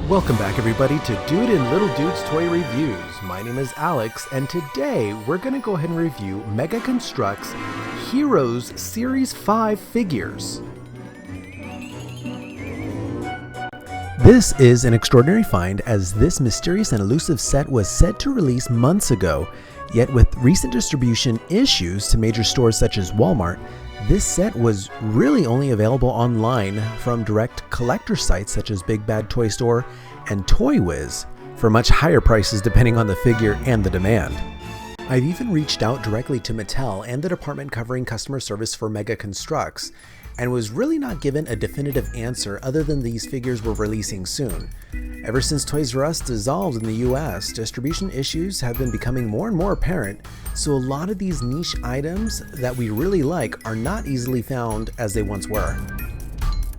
Welcome back everybody to Dude and Little Dude's Toy Reviews. My name is Alex, and today we're going to go ahead and review Mega Construx Heroes Series 5 figures. This is an extraordinary find, as this mysterious and elusive set was set to release months ago, yet with recent distribution issues to major stores such as Walmart, this set was really only available online from direct collector sites such as Big Bad Toy Store and Toy Wiz for much higher prices depending on the figure and the demand. I've even reached out directly to Mattel and the department covering customer service for Mega Construx, and was really not given a definitive answer other than these figures were releasing soon. Ever since Toys R Us dissolved in the US, distribution issues have been becoming more and more apparent, so a lot of these niche items that we really like are not easily found as they once were.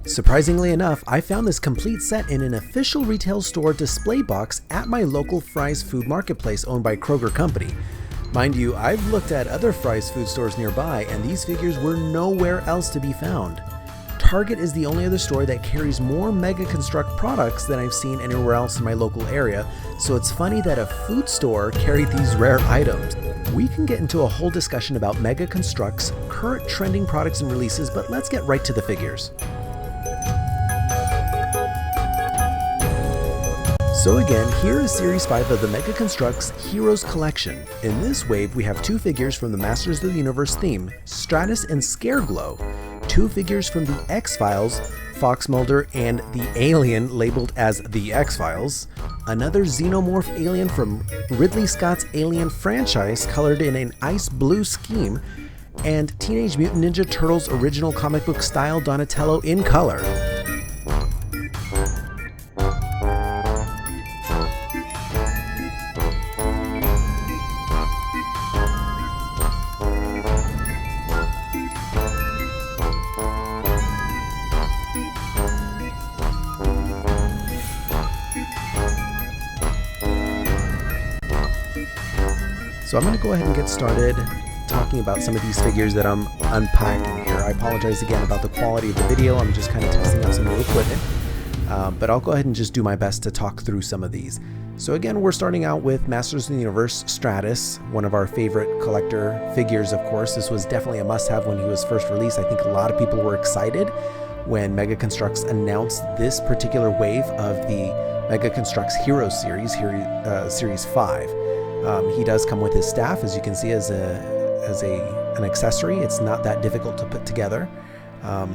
Surprisingly enough, I found this complete set in an official retail store display box at my local Fry's Food Marketplace owned by Kroger Company. Mind you, I've looked at other Fry's food stores nearby, and these figures were nowhere else to be found. Target is the only other store that carries more Mega Construx products than I've seen anywhere else in my local area, so it's funny that a food store carried these rare items. We can get into a whole discussion about Mega Construx current trending products and releases, but let's get right to the figures. So again, here is Series 5 of the Mega Construx Heroes Collection. In this wave, we have two figures from the Masters of the Universe theme, Stratos and Scareglow, two figures from the X-Files, Fox Mulder and the Alien labeled as the X-Files, another xenomorph alien from Ridley Scott's Alien franchise colored in an ice blue scheme, and Teenage Mutant Ninja Turtles original comic book style Donatello in color. So I'm going to go ahead and get started talking about some of these figures that I'm unpacking here. I apologize again about the quality of the video. I'm just kind of testing out some new equipment, but I'll go ahead and just do my best to talk through some of these. So again, we're starting out with Masters of the Universe Stratos, one of our favorite collector figures, of course. This was definitely a must-have when he was first released. I think a lot of people were excited when Mega Construx announced this particular wave of the Mega Construx Heroes series, Series 5. He does come with his staff, as you can see, as an accessory. It's not that difficult to put together.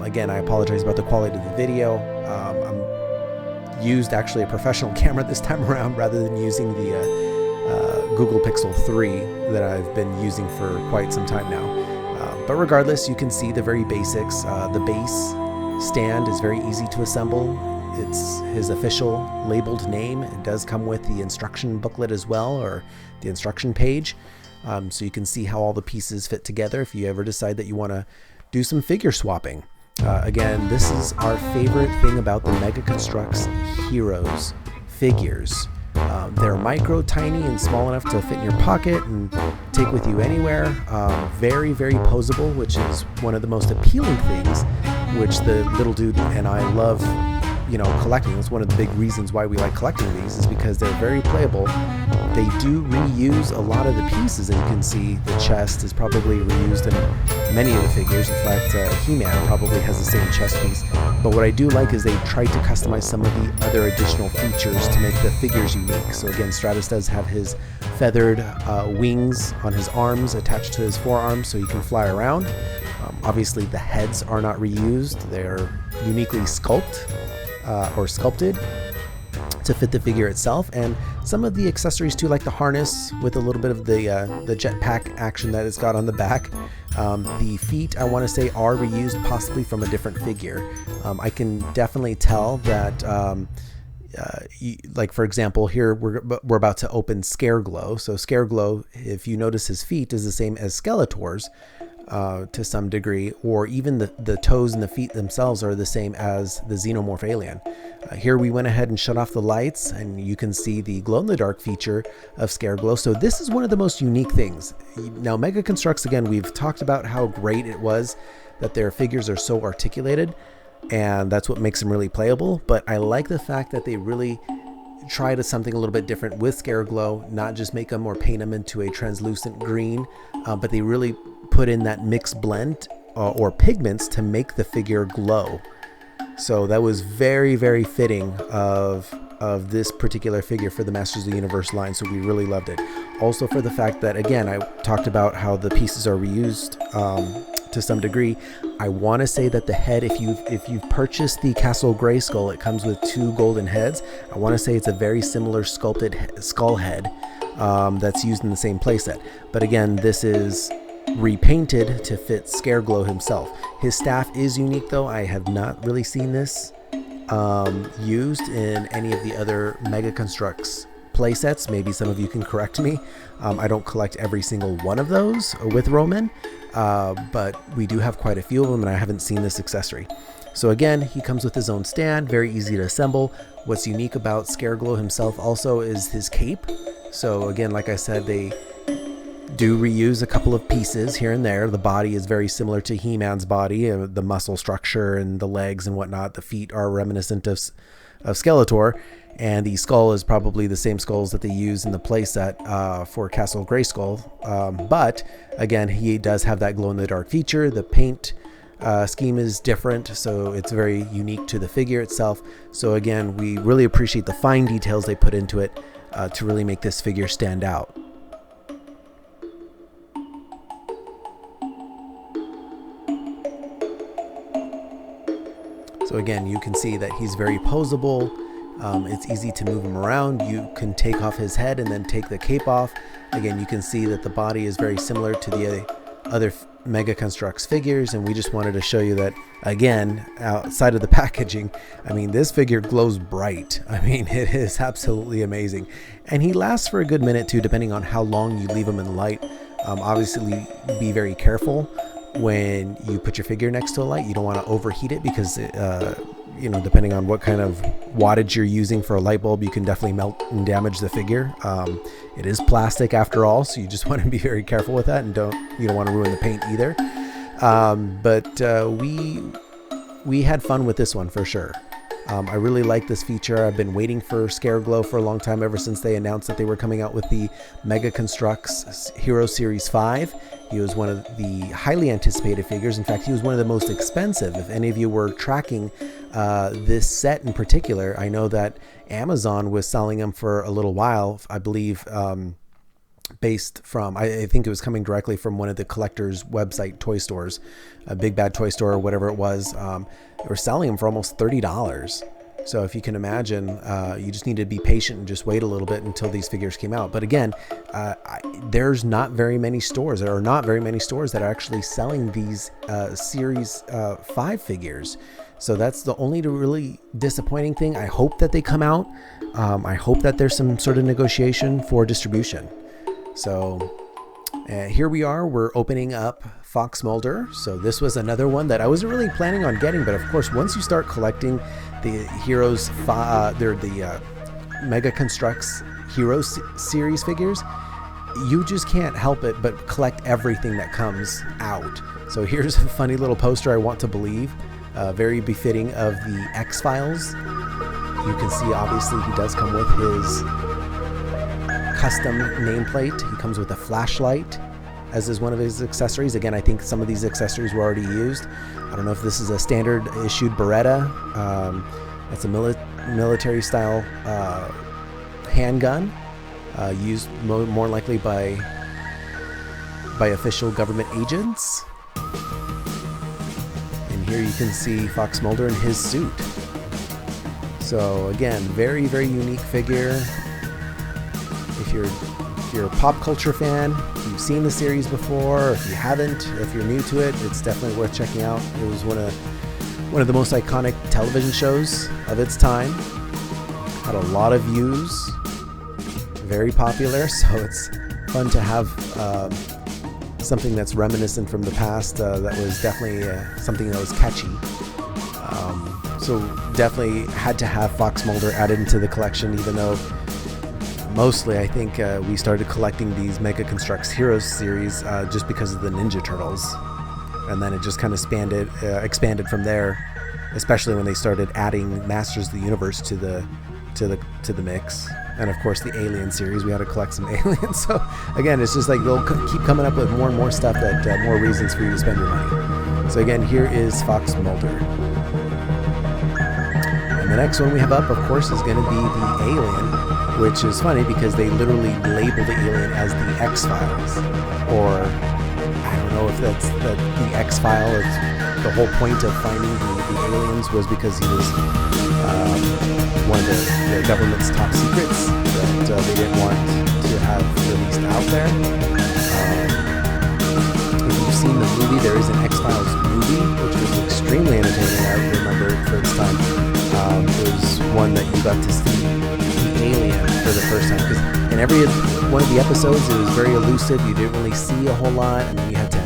Again, I apologize about the quality of the video. I'm used actually a professional camera this time around rather than using the Google Pixel 3 that I've been using for quite some time now. But regardless, you can see the very basics. The base stand is very easy to assemble. It's his official labeled name. It does come with the instruction booklet as well, or the instruction page, so you can see how all the pieces fit together if you ever decide that you want to do some figure swapping. Again, this is our favorite thing about the Mega Construx Heroes figures. They're micro, tiny, and small enough to fit in your pocket and take with you anywhere. Very, very posable, which is one of the most appealing things, which the little dude and I love collecting. It's one of the big reasons why we like collecting these, is because they're very playable. They do reuse a lot of the pieces, and you can see the chest is probably reused in many of the figures. In fact, He-Man probably has the same chest piece. But what I do like is they tried to customize some of the other additional features to make the figures unique. So again, Stratos does have his feathered wings on his arms attached to his forearms so he can fly around. Obviously, the heads are not reused. They're uniquely sculpted to fit the figure itself, and some of the accessories too, like the harness with a little bit of the jetpack action that it's got on the back. The feet, I want to say, are reused possibly from a different figure. I can definitely tell that like for example here we're about to open Scareglow. So Scareglow, if you notice, his feet is the same as Skeletor's to some degree, or even the toes and the feet themselves are the same as the xenomorph alien. Here we went ahead and shut off the lights, and you can see the glow-in-the-dark feature of Scareglow. So this is one of the most unique things. Now, Mega Construx, again, we've talked about how great it was that their figures are so articulated, and that's what makes them really playable. But I like the fact that they really tried something a little bit different with Scare Glow, not just make them or paint them into a translucent green, but they really put in that mixed blend or pigments to make the figure glow. So that was very, very fitting of this particular figure for the Masters of the Universe line, so we really loved it. Also for the fact that, again, I talked about how the pieces are reused to some degree. I want to say that the head, if you've purchased the Castle Grayskull, it comes with 2 golden heads. I want to say it's a very similar sculpted skull head that's used in the same playset. But again, this is repainted to fit Scare Glow himself. His staff is unique though. I have not really seen this used in any of the other Mega Construx playsets. Maybe some of you can correct me. I don't collect every single one of those with Roman, but we do have quite a few of them, and I haven't seen this accessory. So again, he comes with his own stand, very easy to assemble. What's unique about Scare Glow himself also is his cape. So again, like I said, they do reuse a couple of pieces here and there. The body is very similar to He-Man's body, the muscle structure and the legs and whatnot. The feet are reminiscent of Skeletor, and the skull is probably the same skulls that they use in the playset for Castle Grayskull. But again, he does have that glow-in-the-dark feature. The paint scheme is different, so it's very unique to the figure itself. So again, we really appreciate the fine details they put into it to really make this figure stand out. So again, you can see that he's very posable. It's easy to move him around. You can take off his head and then take the cape off. Again, you can see that the body is very similar to the other Mega Construx figures, and we just wanted to show you that, again, outside of the packaging, I mean, this figure glows bright. I mean, it is absolutely amazing. And he lasts for a good minute too, depending on how long you leave him in the light. Obviously, be very careful when you put your figure next to a light. You don't want to overheat it because you know, depending on what kind of wattage you're using for a light bulb, you can definitely melt and damage the figure. It is plastic after all, so you just want to be very careful with that, and you don't want to ruin the paint either. But we had fun with this one for sure. I really like this feature. I've been waiting for Scare Glow for a long time, ever since they announced that they were coming out with the Mega Construx Hero Series 5. He was one of the highly anticipated figures. In fact, he was one of the most expensive. If any of you were tracking this set in particular, I know that Amazon was selling them for a little while, I believe, based from, I think it was coming directly from one of the collectors' website toy stores, a Big Bad Toy Store or whatever it was. They were selling them for almost $30. So if you can imagine, you just need to be patient and just wait a little bit until these figures came out. But again, there's not very many stores. There are not very many stores that are actually selling these Series 5 figures. So that's the only really disappointing thing. I hope that they come out. I hope that there's some sort of negotiation for distribution. So here we are. We're opening up Fox Mulder. So this was another one that I wasn't really planning on getting, but of course, once you start collecting the Heroes, they're the Mega Construx Heroes series figures, you just can't help it but collect everything that comes out. So here's a funny little poster, I Want to Believe, very befitting of the X-Files. You can see, obviously, he does come with his custom nameplate. He comes with a flashlight, as is one of his accessories. Again, I think some of these accessories were already used. I don't know if this is a standard issued Beretta. It's a military style handgun, used more likely by official government agents. And here you can see Fox Mulder in his suit. So again, very, very unique figure. If you're a pop culture fan, if you've seen the series before, or if you haven't, if you're new to it, it's definitely worth checking out. It was one of the most iconic television shows of its time. Had a lot of views, very popular, so it's fun to have something that's reminiscent from the past that was definitely something that was catchy. So definitely had to have Fox Mulder added into the collection, even though mostly I think we started collecting these Mega Construx Heroes series just because of the Ninja Turtles, and then it just kind of expanded from there, especially when they started adding Masters of the Universe to the to the mix. And of course the Alien series, we had to collect some aliens. So again, it's just like they'll keep coming up with more and more stuff, that more reasons for you to spend your money. So again, here is Fox Mulder. And the next one we have up, of course, is going to be the Alien, which is funny because they literally label the alien as the X-Files. Or I don't know if that's the X-File is the whole point of finding the aliens was because he was one of the government's top secrets that they didn't want to have released out there. If you've seen the movie, there is an X-Files movie, which was extremely entertaining. I remember for its time. It was one that you got to see the alien for the first time, because in every one of the episodes it was very elusive. You didn't really see a whole lot, and then you had to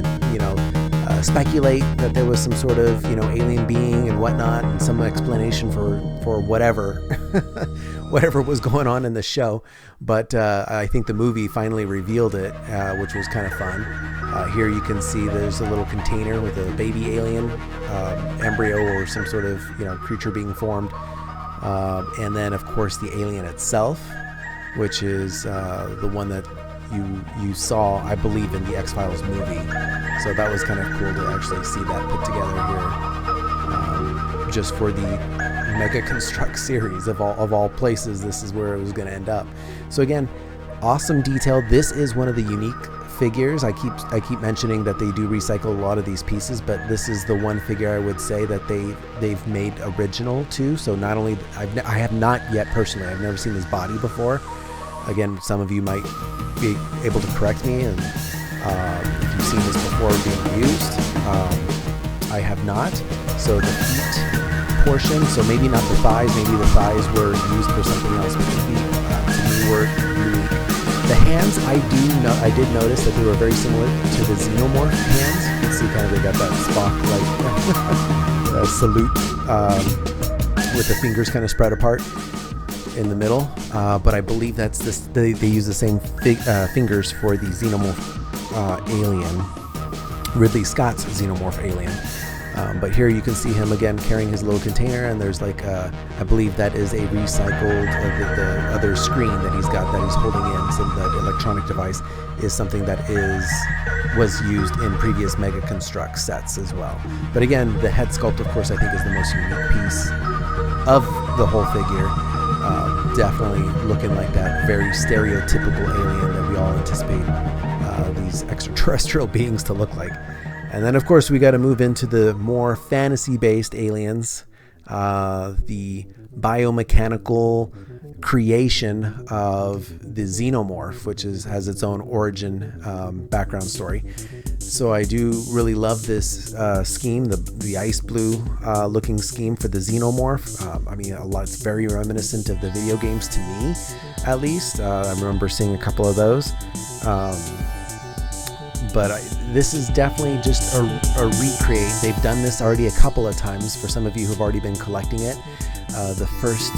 speculate that there was some sort of alien being and whatnot, and some explanation for whatever whatever was going on in the show. But I think the movie finally revealed it, which was kind of fun. Here you can see there's a little container with a baby alien embryo or some sort of creature being formed, and then of course the alien itself, which is the one that you saw, I believe, in the X-Files movie. So that was kind of cool to actually see that put together here, just for the Mega Construx series of all places. This is where it was going to end up. So again, awesome detail. This is one of the unique figures. I keep mentioning that they do recycle a lot of these pieces, but this is the one figure I would say that they've made original too. So not only I have not yet personally, I've never seen his body before. Again, some of you might be able to correct me, and if you've seen this before being used, I have not. So the feet portion, so maybe not the thighs, maybe the thighs were used for something else, but the feet to me were unique. The hands, I did notice that they were very similar to the Xenomorph hands. You can see kind of they got that Spock-like salute with the fingers kind of spread apart in the middle, but I believe that's this. They use the same fingers for the Xenomorph alien, Ridley Scott's Xenomorph alien. But here you can see him again carrying his little container, and there's like I believe that is a recycled the other screen that he's got that he's holding in. So that electronic device is something that was used in previous Mega Construx sets as well. But again, the head sculpt, of course, I think is the most unique piece of the whole figure. Definitely looking like that very stereotypical alien that we all anticipate these extraterrestrial beings to look like. And then of course we got to move into the more fantasy-based aliens, the biomechanical creation of the Xenomorph, which has its own origin background story. So I do really love this scheme, the ice blue looking scheme for the Xenomorph. I mean, it's very reminiscent of the video games to me, at least. I remember seeing a couple of those. But this is definitely just a recreate. They've done this already a couple of times for some of you who've already been collecting it. The first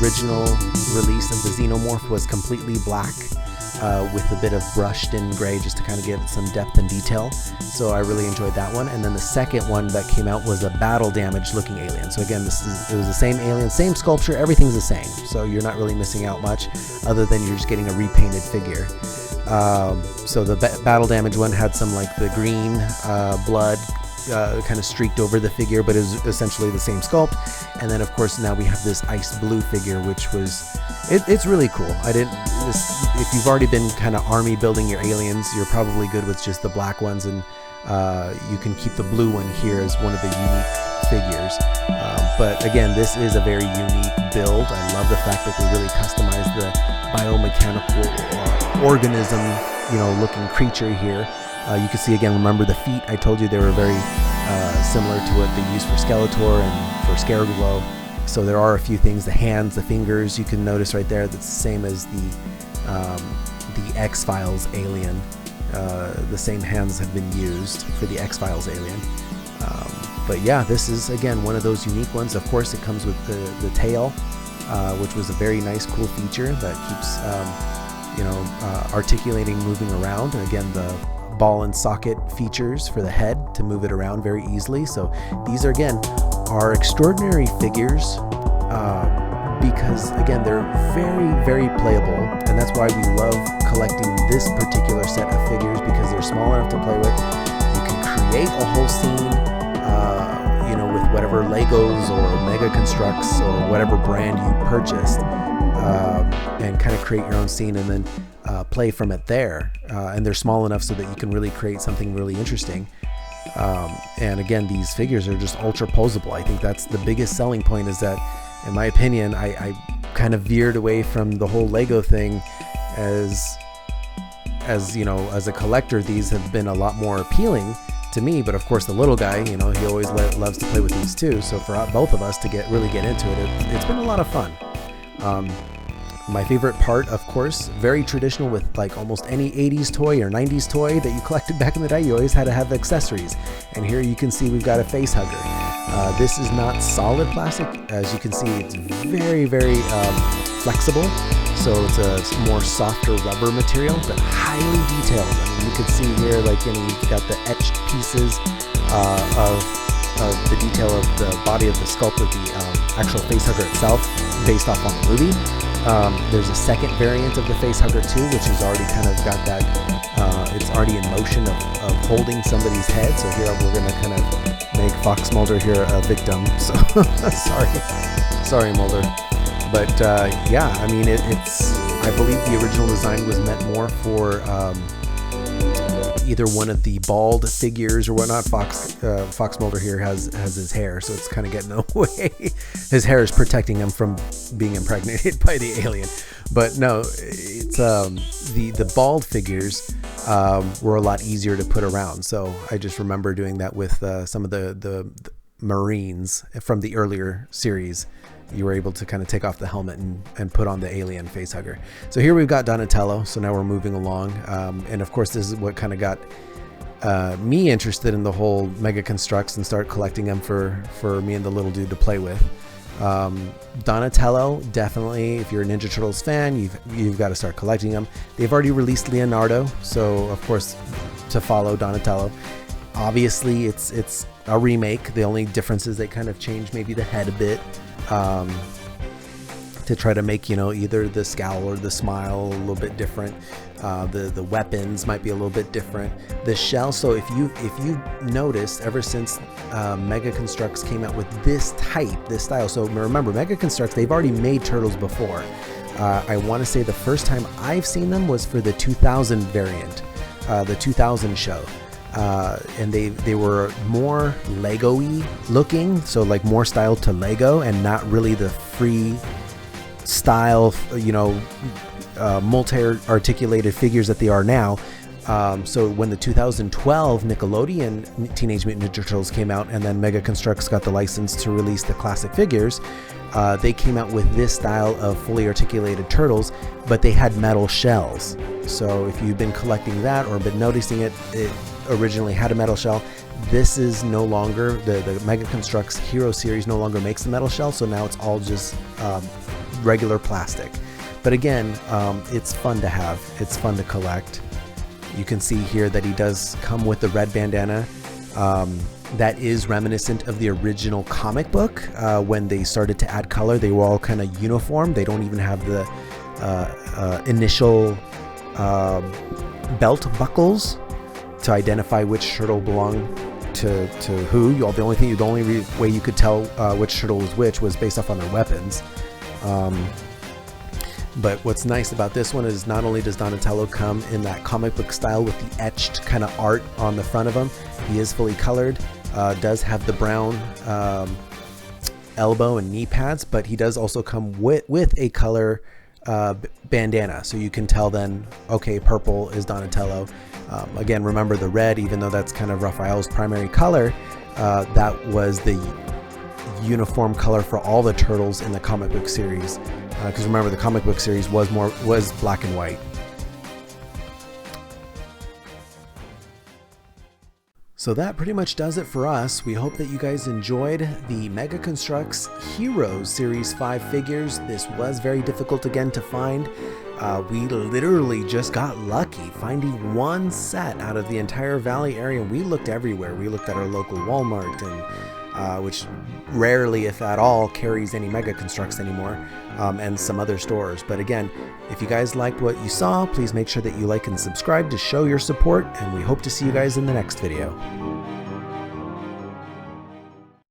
original release of the Xenomorph was completely black with a bit of brushed in gray just to kind of give it some depth and detail. So I really enjoyed that one. And then the second one that came out was a battle damaged looking alien. So again, it was the same alien, same sculpture, everything's the same. So you're not really missing out much other than you're just getting a repainted figure. So the battle damage one had some like the green blood kind of streaked over the figure, but it was essentially the same sculpt. And then of course now we have this ice blue figure, which was it's really cool. If you've already been kind of army building your aliens, you're probably good with just the black ones, and you can keep the blue one here as one of the unique figures. But again, this is a very unique build. I love the fact that they really customized the biomechanical organism, looking creature here. You can see again, remember the feet, I told you they were very similar to what they used for Skeletor and for Scareglow. So there are a few things, the hands, the fingers, you can notice right there, that's the same as the X-Files alien. The same hands have been used for the X-Files alien. But yeah, this is again one of those unique ones. Of course, it comes with the tail, which was a very nice, cool feature that keeps articulating, moving around. And again, the ball and socket features for the head to move it around very easily. So these are extraordinary figures because, again, they're very, very playable, and that's why we love collecting this particular set of figures, because they're small enough to play with. You can create a whole scene, with whatever Legos or Mega Construx or whatever brand you purchased, and kind of create your own scene and then play from it there. And they're small enough so that you can really create something really interesting. And again, these figures are just ultra posable. I think that's the biggest selling point, is that, in my opinion, I kind of veered away from the whole Lego thing. As a collector, these have been a lot more appealing to me, but of course the little guy, he always loves to play with these too. So for both of us to really get into it, it's been a lot of fun. My favorite part, of course, very traditional with like almost any 80s toy or 90s toy that you collected back in the day, you always had to have accessories. And here you can see we've got a face hugger. This is not solid plastic. As you can see, it's very, very flexible. So it's a more softer rubber material, but highly detailed. I mean, you can see here, you've got the etched pieces of the detail of the body of the sculpt of the actual face hugger itself, based off on the movie. There's a second variant of the face hugger too, which has already kind of got that, it's already in motion of holding somebody's head. So here we're going to kind of make Fox Mulder here a victim. So sorry Mulder. But yeah, I mean, I believe the original design was meant more for either one of the bald figures or whatnot. Fox Mulder here has his hair, so it's kind of getting in the way. His hair is protecting him from being impregnated by the alien. But no, it's the bald figures were a lot easier to put around. So I just remember doing that with some of the Marines from the earlier series. You were able to kind of take off the helmet and put on the alien face hugger. So here we've got Donatello. So now we're moving along. And of course, this is what kind of got me interested in the whole Mega Construx and start collecting them for me and the little dude to play with. Donatello, definitely, if you're a Ninja Turtles fan, you've got to start collecting them. They've already released Leonardo. So of course, to follow Donatello. Obviously, it's a remake. The only difference is they kind of changed maybe the head a bit. To try to make, either the scowl or the smile a little bit different. The weapons might be a little bit different. The shell, so if you noticed, ever since Mega Construx came out with this style, so remember, Mega Construx, they've already made turtles before. I want to say the first time I've seen them was for the 2000 variant, the 2000 show. And they were more Lego-y looking, so like more styled to Lego and not really the free style, multi-articulated figures that they are now. So when the 2012 Nickelodeon Teenage Mutant Ninja Turtles came out, and then Mega Construx got the license to release the classic figures, they came out with this style of fully articulated turtles, but they had metal shells. So if you've been collecting that or been noticing it originally had a metal shell. This is no longer, the Mega Construx Hero series no longer makes the metal shell, so now it's all just regular plastic. But again, it's fun to have, it's fun to collect. You can see here that he does come with the red bandana. That is reminiscent of the original comic book. When they started to add color, they were all kind of uniform. They don't even have the initial belt buckles to identify which turtle belonged to who. The only way you could tell which turtle was which was based off on their weapons. But what's nice about this one is not only does Donatello come in that comic book style with the etched kind of art on the front of him, he is fully colored, does have the brown elbow and knee pads, but he does also come with a color bandana, so you can tell then, okay, purple is Donatello. Again, remember the red, even though that's kind of Raphael's primary color, that was the uniform color for all the turtles in the comic book series. Because remember, the comic book series was black and white. So that pretty much does it for us. We hope that you guys enjoyed the Mega Construx Heroes Series 5 figures. This was very difficult again to find. We literally just got lucky finding one set out of the entire Valley area. We looked everywhere. We looked at our local Walmart and which rarely, if at all, carries any Mega Construx anymore, and some other stores. But again, if you guys liked what you saw, please make sure that you like and subscribe to show your support, and we hope to see you guys in the next video.